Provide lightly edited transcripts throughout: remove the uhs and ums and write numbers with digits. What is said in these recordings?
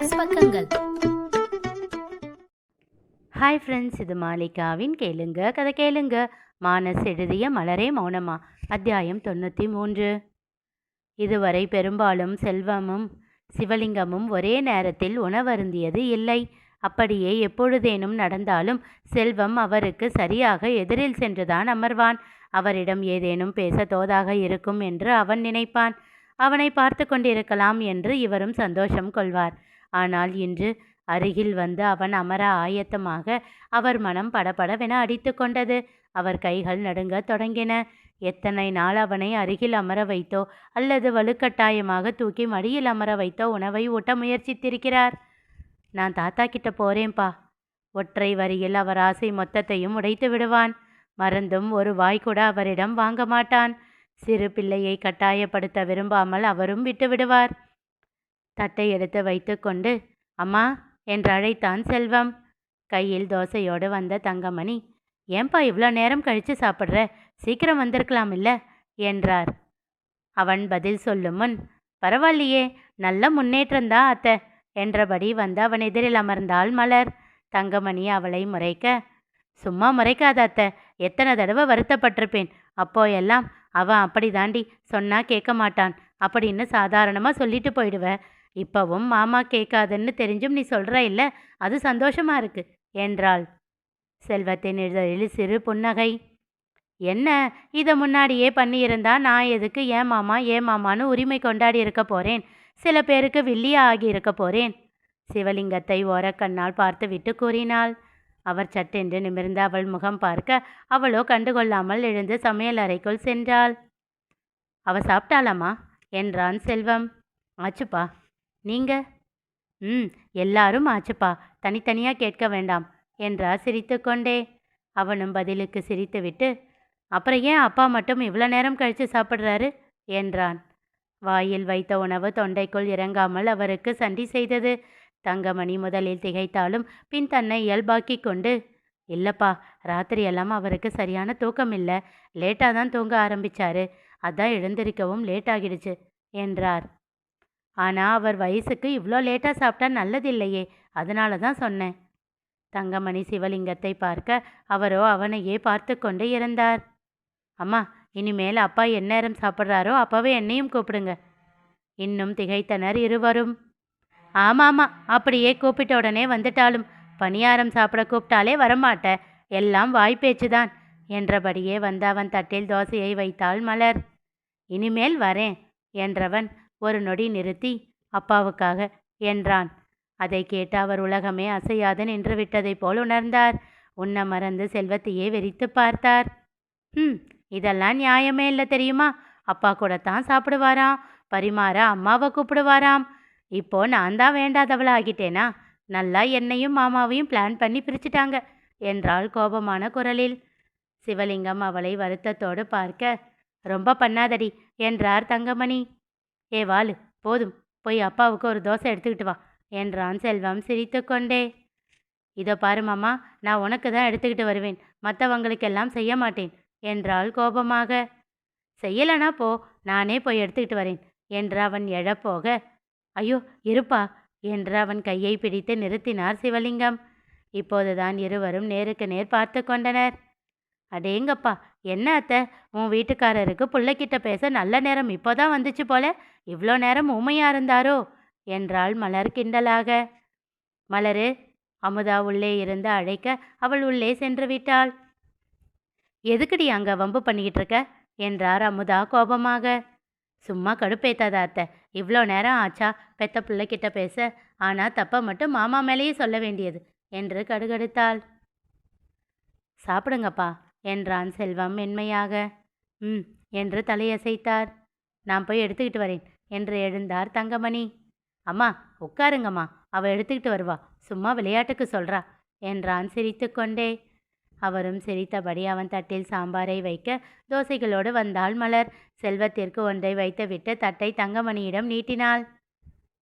மானஸ் பக்கங்கள். Hi friends, இது மாலிகாவின் கேளுங்க கதை கேளுங்க. மானஸ் எழுதிய மலரே மௌனமா, அத்தியாயம் 93. இதுவரை பெரும்பாலும் செல்வமும் சிவலிங்கமும் ஒரே நேரத்தில் உணவருந்தியது இல்லை. அப்படியே எப்பொழுதேனும் நடந்தாலும் செல்வம் அவருக்கு சரியாக எதிரில் சென்றுதான் அமர்வான். அவரிடம் ஏதேனும் பேச தோதாக இருக்கும் என்று அவன் நினைப்பான். அவனை பார்த்து கொண்டிருக்கலாம் என்று இவரும் சந்தோஷம் கொள்வார். ஆனால் இன்று அருகில் வந்து அவன் அமர ஆயத்தமாக அவர் மனம் படபடவென அடித்து கொண்டது. அவர் கைகள் நடுங்கத் தொடங்கின. எத்தனை நாள் அவனை அருகில் அமர வைத்தோ அல்லது வலுக்கட்டாயமாக தூக்கி மடியில் அமர வைத்தோ உணவை ஊட்ட முயற்சித்திருக்கிறார். நான் தாத்தா கிட்ட போறேன்பா. ஒற்றை வரியில் அவர் ஆசை மொத்தத்தையும் உடைத்து விடுவான். மறந்தும் ஒரு வாய் கூட அவரிடம் வாங்க மாட்டான். சிறு பிள்ளையை கட்டாயப்படுத்த விரும்பாமல் அவரும் விட்டு விடுவார். தட்டை எடுத்து வைத்து கொண்டு அம்மா என்று அழைத்தான் செல்வம். கையில் தோசையோடு வந்த தங்கமணி, ஏன்பா இவ்வளோ நேரம் கழித்து சாப்பிட்ற? சீக்கிரம் வந்திருக்கலாம் இல்லை என்றார். அவன் பதில் சொல்லும் முன், பரவாயில்லையே, நல்ல முன்னேற்றம்தான் அத்தை என்றபடி வந்து அவன் எதிரில் அமர்ந்தாள் மலர். தங்கமணி அவளை முறைக்க, சும்மா முறைக்காத அத்தை, எத்தனை தடவை வருத்தப்பட்டிருப்பேன். அப்போ எல்லாம் அவன் அப்படி தாண்டி சொன்னா கேட்க மாட்டான் அப்படின்னு சாதாரணமாக சொல்லிட்டு போயிடுவ. இப்போவும் மாமா கேட்காதுன்னு தெரிஞ்சும் நீ சொல்கிற இல்லை, அது சந்தோஷமா இருக்கு என்றாள். செல்வத்தின் இதழில் சிறு புன்னகை. என்ன, இதை முன்னாடியே பண்ணியிருந்தா நான் எதுக்கு ஏன் மாமான்னு உரிமை கொண்டாடி இருக்க போகிறேன்? சில பேருக்கு வில்லியா ஆகி இருக்க போகிறேன். சிவலிங்கத்தை ஓரக்கண்ணால் பார்த்து விட்டு கூறினாள். அவர் சட்டென்று நிமிர்ந்து அவள் முகம் பார்க்க அவளோ கண்டுகொள்ளாமல் எழுந்து சமையல் அறைக்குள் சென்றாள். அவ சாப்பிட்டாளாமா என்றான் செல்வம். ஆச்சுப்பா. நீங்க? எல்லாரும் ஆச்சுப்பா, தனித்தனியாக கேட்க வேண்டாம் என்றார் சிரித்து கொண்டே. அவனும் பதிலுக்கு சிரித்துவிட்டு, அப்புறம் ஏன் அப்பா மட்டும் இவ்வளோ நேரம் கழித்து சாப்பிட்றாரு என்றான். வாயில் வைத்த உணவு தொண்டைக்குள் இறங்காமல் அவருக்கு சண்டி செய்தது. தங்கமணி முதலில் திகைத்தாலும் பின் தன்னை இயல்பாக்கி கொண்டு, இல்லைப்பா, ராத்திரியெல்லாம் அவருக்கு சரியான தூக்கம் இல்லை, லேட்டாக தான் தூங்க ஆரம்பித்தார், அதான் எழுந்திருக்கவும் லேட் ஆகிடுச்சு என்றார். ஆனால் அவர் வயசுக்கு இவ்வளோ லேட்டாக சாப்பிட்டா நல்லதில்லையே, அதனால தான் சொன்னேன். தங்கமணி சிவலிங்கத்தை பார்க்க அவரோ அவனையே பார்த்து கொண்டு இருந்தார். அம்மா, இனிமேல் அப்பா எந்நேரம் சாப்பிட்றாரோ அப்போவே என்னையும் கூப்பிடுங்க. இன்னும் திகைத்தனர் இருவரும். ஆமாம்மா, அப்படியே கூப்பிட்ட உடனே வந்துட்டாலும் பணியாரம் சாப்பிட கூப்பிட்டாலே வரமாட்ட, எல்லாம் வாய்ப்பேச்சு தான் என்றபடியே வந்து அவன் தட்டில் தோசையை வைத்தாள் மலர். இனிமேல் வரேன் என்றவன் ஒரு நொடி நிறுத்தி, அப்பாவுக்காக என்றான். அதை கேட்டு அவர் உலகமே அசையாது நின்று விட்டதை போல் உணர்ந்தார். உன்ன மறந்து செல்வத்தையே வெறித்து பார்த்தார். இதெல்லாம் நியாயமே இல்லை தெரியுமா? அப்பா கூட தான் சாப்பிடுவாராம், பரிமாற அம்மாவை கூப்பிடுவாராம். இப்போ நான் தான் வேண்டாதவள ஆகிட்டேனா? நல்லா என்னையும் மாமாவையும் பிளான் பண்ணி பிரிச்சுட்டாங்க என்றாள் கோபமான குரலில். சிவலிங்கம் அவளை வருத்தத்தோடு பார்க்க, ரொம்ப பண்ணாதடி என்றார் தங்கமணி. ஏ வாளு, போதும், போய் அப்பாவுக்கு ஒரு தோசை எடுத்துக்கிட்டு வா என்றான் செல்வம் சிரித்து கொண்டே. இதோ பாரு மாமா, நான் உனக்கு தான் எடுத்துக்கிட்டு வருவேன், மற்றவங்களுக்கெல்லாம் செய்ய மாட்டேன் என்றாள் கோபமாக. செய்யலனா போ, நானே போய் எடுத்துக்கிட்டு வரேன் என்று அவன் எழப்போக, ஐயோ இருப்பா என்று அவன் கையை பிடித்து நிறுத்தினார் சிவலிங்கம். இப்போதுதான் இருவரும் நேருக்கு நேர் பார்த்து கொண்டனர். அடேங்கப்பா, என்ன அத்தை, உன் வீட்டுக்காரருக்கு பிள்ளைக்கிட்ட பேச நல்ல நேரம் இப்போதான் வந்துச்சு போல, இவ்வளோ நேரம் ஊமையா இருந்தாரோ என்றாள் மலர் கிண்டலாக. மலரு, அமுதா உள்ளே இருந்து அழைக்க அவள் உள்ளே சென்று விட்டாள். எதுக்குடி அங்கே வம்பு பண்ணிக்கிட்டு இருக்க என்றார் அமுதா கோபமாக. சும்மா கடுப்பேத்தாத அத்தை, இவ்வளோ நேரம் ஆச்சா பெத்த பிள்ளைக்கிட்ட பேச, ஆனால் தப்பை மட்டும் மாமா மேலேயே சொல்ல வேண்டியது என்று கடுகடுத்தாள். சாப்பிடுங்கப்பா என்றான் செல்வம் மென்மையாக. என்று தலையசைத்தார். நான் போய் எடுத்துக்கிட்டு வரேன் என்று எழுந்தார் தங்கமணி. அம்மா உட்காருங்கம்மா, அவள் எடுத்துக்கிட்டு வருவா, சும்மா விளையாட்டுக்கு சொல்கிறா என்றான் சிரித்து கொண்டே. அவரும் சிரித்தபடி அவன் தட்டில் சாம்பாரை வைக்க தோசைகளோடு வந்தாள் மலர். செல்வத்திற்கு ஒன்றை வைத்துவிட்டு தட்டை தங்கமணியிடம் நீட்டினாள்.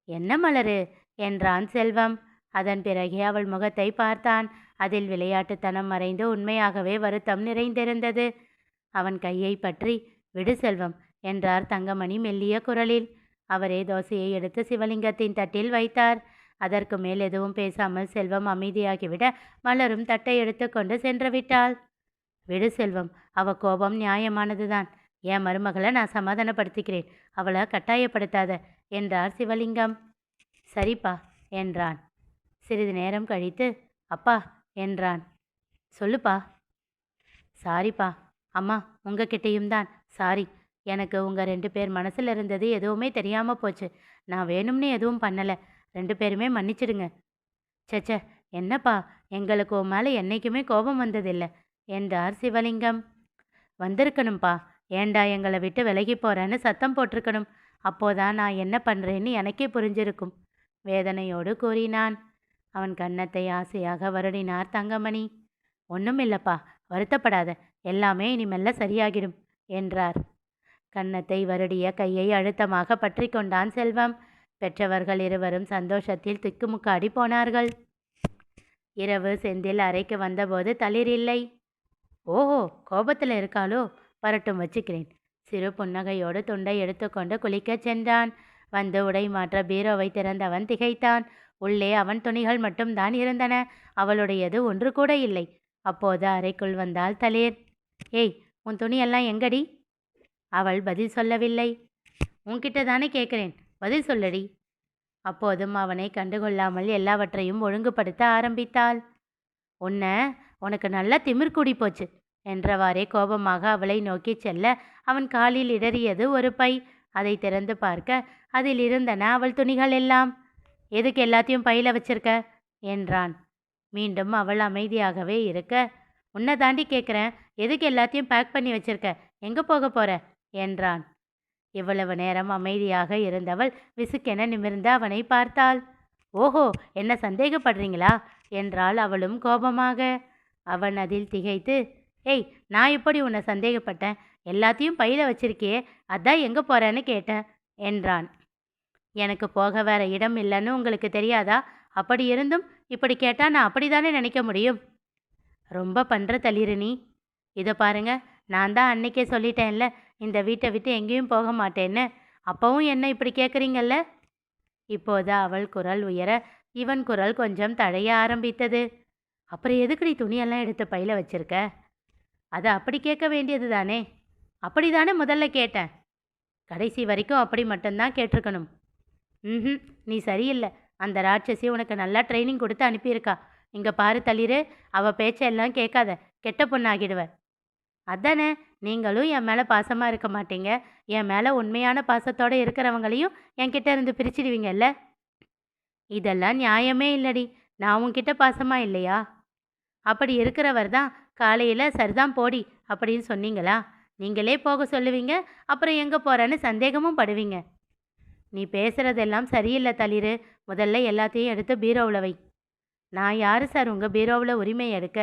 என்ன மலரு என்றான் செல்வம். அதன் பிறகே அவள் முகத்தை பார்த்தான். அதில் விளையாட்டுத்தனம் மறைந்து உண்மையாகவே வருத்தம் நிறைந்திருந்தது. அவன் கையை பற்றி, விடு செல்வம் என்றார் தங்கமணி மெல்லிய குரலில். அவரே தோசையை எடுத்து சிவலிங்கத்தின் தட்டில் வைத்தார். அதற்கு மேல் எதுவும் பேசாமல் செல்வம் அமைதியாகிவிட மலரும் தட்டை எடுத்துக்கொண்டு சென்று விட்டாள். விடு செல்வம், அவ கோபம் நியாயமானதுதான். என் மருமகளை நான் சமாதானப்படுத்திக்கிறேன், அவளை கட்டாயப்படுத்தாத என்றார் சிவலிங்கம். சரிப்பா என்றான். சிறிது நேரம் கழித்து அப்பா என்றான். சொல்லுப்பா. சாரிப்பா அம்மா, உங்ககிட்டையும் தான் சாரி. எனக்கு உங்கள் 2 பேர் மனசில் இருந்தது எதுவுமே தெரியாமல் போச்சு. நான் வேணும்னு எதுவும் பண்ணலை. 2 பேருமே மன்னிச்சிடுங்க. சச்ச, என்னப்பா, எங்களுக்கு உன் மேலே என்றைக்குமே கோபம் வந்ததில்லை என்றார் சிவலிங்கம். வந்திருக்கணும்ப்பா. ஏண்டா எங்களை விட்டு விலகி போகிறேன்னு சத்தம் போட்டிருக்கணும். அப்போதான் நான் என்ன பண்ணுறேன்னு எனக்கே புரிஞ்சிருக்கும் வேதனையோடு கூறினான். அவன் கன்னத்தை ஆசையாக வருடினார் தங்கமணி. ஒன்றும் இல்லைப்பா, வருத்தப்படாத, எல்லாமே இனிமெல்ல சரியாகிடும் என்றார். கன்னத்தை வருடிய கையை அழுத்தமாக பற்றி கொண்டான் செல்வம். பெற்றவர்கள் இருவரும் சந்தோஷத்தில் திக்குமுக்காடி போனார்கள். இரவு செந்தில் அறைக்கு வந்தபோது தளிர் இல்லை. ஓஹோ, கோபத்தில் இருக்காளோ? வரட்டும், வச்சுக்கிறேன். சிறு புன்னகையோடு துண்டை எடுத்துக்கொண்டு குளிக்கச் சென்றான். வந்து உடை மாற்ற பீரோவை திறந்தவன் திகைத்தான். உள்ளே அவன் துணிகள் மட்டும்தான் இருந்தன. அவளுடையது ஒன்று கூட இல்லை. அப்போது அறைக்குள் வந்தாள் தளிர். ஏய், உன் துணியெல்லாம் எங்கடி? அவள் பதில் சொல்லவில்லை. உன்கிட்ட தானே கேட்குறேன், பதில் சொல்லடி. அப்போதும் அவனை கண்டுகொள்ளாமல் எல்லாவற்றையும் ஒழுங்குபடுத்த ஆரம்பித்தாள். உனக்கு நல்லா திமிர் கூடி போச்சு என்றவாறே கோபமாக அவளை நோக்கி செல்ல அவன் காலில் இடறியது ஒரு பை. அதை திறந்து பார்க்க அதில் இருந்தன அவள் துணிகள் எல்லாம். எதுக்கு எல்லாத்தையும் பையில வச்சிருக்க என்றான். மீண்டும் அவள் அமைதியாகவே இருக்க, உன்னை தாண்டி கேட்குறேன், எதுக்கு எல்லாத்தையும் பேக் பண்ணி வச்சிருக்க, எங்கே போக போற என்றான். இவ்வளவு நேரம் அமைதியாக இருந்தவள் விசுக்கென நிமிர்ந்து அவனை பார்த்தாள். ஓஹோ, என்ன சந்தேகப்படுறீங்களா என்றாள் அவளும் கோபமாக. அவன் அதில் திகைத்து, ஏய், நான் எப்படி உன்னை சந்தேகப்பட்டேன்? எல்லாத்தையும் பையில வச்சிருக்கியே, அதான் எங்கே போகிறேன்னு கேட்டேன் என்றான். எனக்கு போக வேற இடம் இல்லைன்னு உங்களுக்கு தெரியாதா? அப்படி இருந்தும் இப்படி கேட்டால் நான் அப்படி தானே நினைக்க முடியும். ரொம்ப பண்ணுற தளிரு நீ. இதை பாருங்க, நான் தான் அன்னைக்கே சொல்லிட்டேன்ல, இந்த வீட்டை விட்டு எங்கேயும் போக மாட்டேன்னு. அப்பவும் என்ன இப்படி கேட்குறீங்கல்ல? இப்போது அவள் குரல் உயர இவன் குரல் கொஞ்சம் தழைய ஆரம்பித்தது. அப்புறம் எதுக்குடி துணியெல்லாம் எடுத்து பையில வச்சிருக்க? அதை அப்படி கேட்க வேண்டியது தானே. அப்படி தானே முதல்ல கேட்டேன். கடைசி வரைக்கும் அப்படி மட்டும்தான் கேட்டிருக்கணும். நீ சரியில்லை. அந்த ராட்சசி உனக்கு நல்லா ட்ரைனிங் கொடுத்து அனுப்பியிருக்கா. இங்கே பாரு தளிரு, அவள் பேச்செல்லாம் கேட்காத, கெட்ட பொண்ணாகிடுவ. அதானே, நீங்களும் என் மேலே பாசமாக இருக்க மாட்டீங்க. என் மேலே உண்மையான பாசத்தோடு இருக்கிறவங்களையும் என்கிட்ட இருந்து பிரிச்சிடுவீங்கல்ல. இதெல்லாம் நியாயமே இல்லடி. நான் உன்கிட்ட பாசமாக இல்லையா? அப்படி இருக்கிறவர் தான் காலையில் சரிதான் போடி அப்படின்னு சொன்னீங்களா? நீங்களே போக சொல்லுவீங்க, அப்புறம் எங்கே போகிறேன்னு சந்தேகமும் படுவீங்க. நீ பேசுகிறதெல்லாம் சரியில்லை தளிரு. முதல்ல எல்லாத்தையும் எடுத்து பீரோவில் வை. நான் யார் சார் உங்கள் பீரோவில் உரிமை எடுக்க?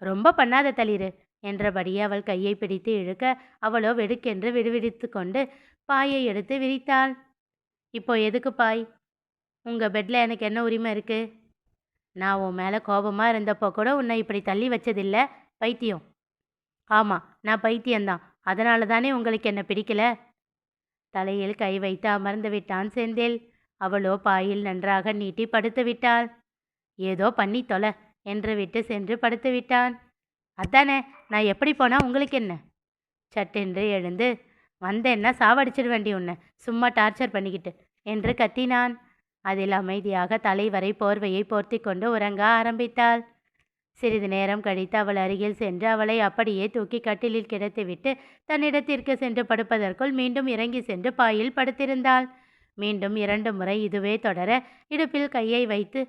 ரொம்ப பண்ணாத தளிரு என்றபடியே அவள் கையை பிடித்து இழுக்க அவளோ வெடுக்கென்று விடுவிடித்து கொண்டு பாயை எடுத்து விரித்தாள். இப்போ எதுக்கு பாய்? உங்கள் பெட்டில் எனக்கு என்ன உரிமை இருக்குது? நான் உன் மேலே கோபமாக இருந்தப்போ கூட உன்னை இப்படி தள்ளி வச்சதில்லை, பைத்தியம். ஆமாம், நான் பைத்தியம்தான். அதனால தானே உங்களுக்கு என்ன பிடிக்கல. தலையில் கை வைத்து அமர்ந்து விட்டான் செந்தில். அவளோ பாயில் நன்றாக நீட்டி படுத்து விட்டாள். ஏதோ பண்ணி தொலை என்று விட்டு சென்று படுத்து விட்டான். அதானே, நான் எப்படி போனால் உங்களுக்கு என்ன? சட்டென்று எழுந்து, வந்தேன்னா சாவடிச்சிட வேண்டி உன்னை, சும்மா டார்ச்சர் பண்ணிக்கிட்டு என்று கத்தினான். அதில் அமைதியாக தலைவரை போர்வையை போர்த்தி கொண்டு உறங்க ஆரம்பித்தாள். சிறிது நேரம் கழித்து அவள் அருகில் சென்று அவளை அப்படியே தூக்கி கட்டிலில் கிடத்திவிட்டு தன்னிடத்திற்கு சென்று படுப்பதற்குள் மீண்டும் இறங்கி சென்று பாயில் படுத்திருந்தாள். மீண்டும் 2 முறை இதுவே தொடர இடுப்பில் கையை வைத்து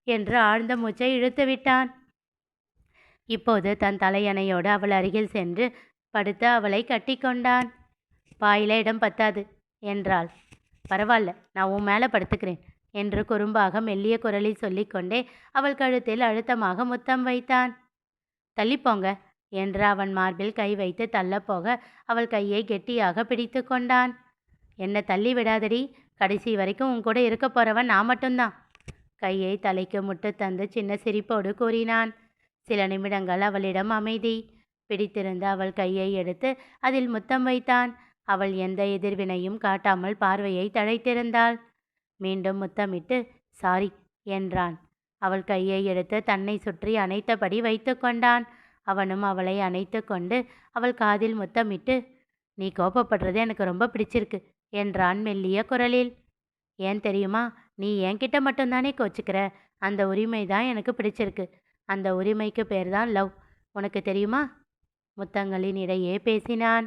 என்று ஆழ்ந்த மூச்சை இழுத்து விட்டான். இப்போது தன் தலையணையோடு அவள் அருகில் சென்று படுத்து அவளை கட்டி கொண்டான். பாயில இடம் பத்தாது என்றாள். பரவாயில்ல, நான் உன் மேலே படுத்துக்கிறேன் என்று குறும்பாக மெல்லிய குரலில் சொல்லிக்கொண்டே அவள் கழுத்தில் அழுத்தமாக முத்தம் வைத்தான். தள்ளிப்போங்க என்று அவன் மார்பில் கை வைத்து தள்ளப்போக அவள் கையை கெட்டியாக பிடித்து கொண்டான். என்னை தள்ளி விடாதடி, கடைசி வரைக்கும் உன் கூட இருக்க போறவன் நான் மட்டும்தான். கையை தலைக்கு முட்டு தந்து சின்ன சிரிப்போடு கூறினான். சில நிமிடங்கள் அவளிடம் அமைதி. பிடித்திருந்த அவள் கையை எடுத்து அதில் முத்தம் வைத்தான். அவள் எந்த எதிர்வினையும் காட்டாமல் பார்வையை தழைத்திருந்தாள். மீண்டும் முத்தமிட்டு சாரி என்றான். அவள் கையை எடுத்து தன்னை சுற்றி அணைத்தபடி வைத்து கொண்டான். அவனும் அவளை அணைத்து கொண்டு அவள் காதில் முத்தமிட்டு, நீ கோபப்படுறது எனக்கு ரொம்ப பிடிச்சிருக்கு என்றான் மெல்லிய குரலில். ஏன் தெரியுமா, நீ என்கிட்ட மட்டும்தானே கோச்சுக்கிற. அந்த உரிமை தான் எனக்கு பிடிச்சிருக்கு. அந்த உரிமைக்கு பேர் தான் லவ். உனக்கு தெரியுமா? முத்தங்களின் இடையே பேசினான்.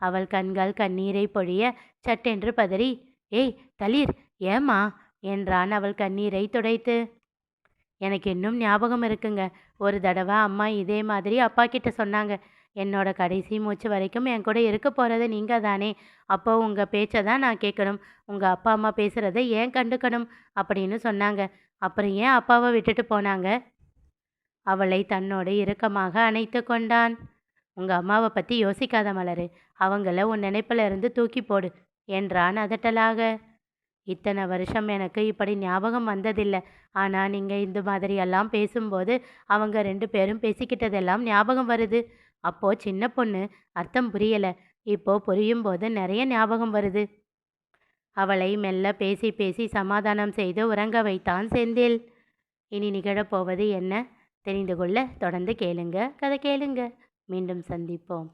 அவள் கண்கள் கண்ணீரை பொழிய சட்டென்று பதறி, ஏய் தளிர், ஏம்மா என்றான் அவள் கண்ணீரை துடைத்து. எனக்கு இன்னும் ஞாபகம் இருக்குங்க. ஒரு தடவை அம்மா இதே மாதிரி அப்பா கிட்ட சொன்னாங்க. என்னோட கடைசி மூச்சு வரைக்கும் என் கூட இருக்க போகிறது நீங்கள் தானே. அப்போ உங்கள் பேச்சை தான் நான் கேட்கணும். உங்கள் அப்பா அம்மா பேசுகிறத ஏன் கண்டுக்கணும் அப்படின்னு சொன்னாங்க. அப்புறம் ஏன் அப்பாவை விட்டுட்டு போனாங்க? அவளை தன்னோடு இறுக்கமாக அணைத்து கொண்டான். உங்கள் அம்மாவை பற்றி யோசிக்காத மலரு. அவங்கள உன் நினைப்பில் இருந்து தூக்கி போடு என்றான் அதட்டலாக. இத்தனை வருஷம் எனக்கு இப்படி ஞாபகம் வந்ததில்லை. ஆனால் நீங்கள் இந்த மாதிரியெல்லாம் பேசும்போது அவங்க 2 பேரும் பேசிக்கிட்டதெல்லாம் ஞாபகம் வருது. அப்போது சின்ன பொண்ணு, அர்த்தம் புரியலை. இப்போ புரியும் போது நிறைய ஞாபகம் வருது. அவளை மெல்ல பேசி பேசி சமாதானம் செய்து உறங்க வைத்தான் செந்தில். இனி நிகழப்போவது என்ன தெரிந்து கொள்ள தொடர்ந்து கேளுங்க. கதை கேளுங்க. மீண்டும் சந்திப்போம்.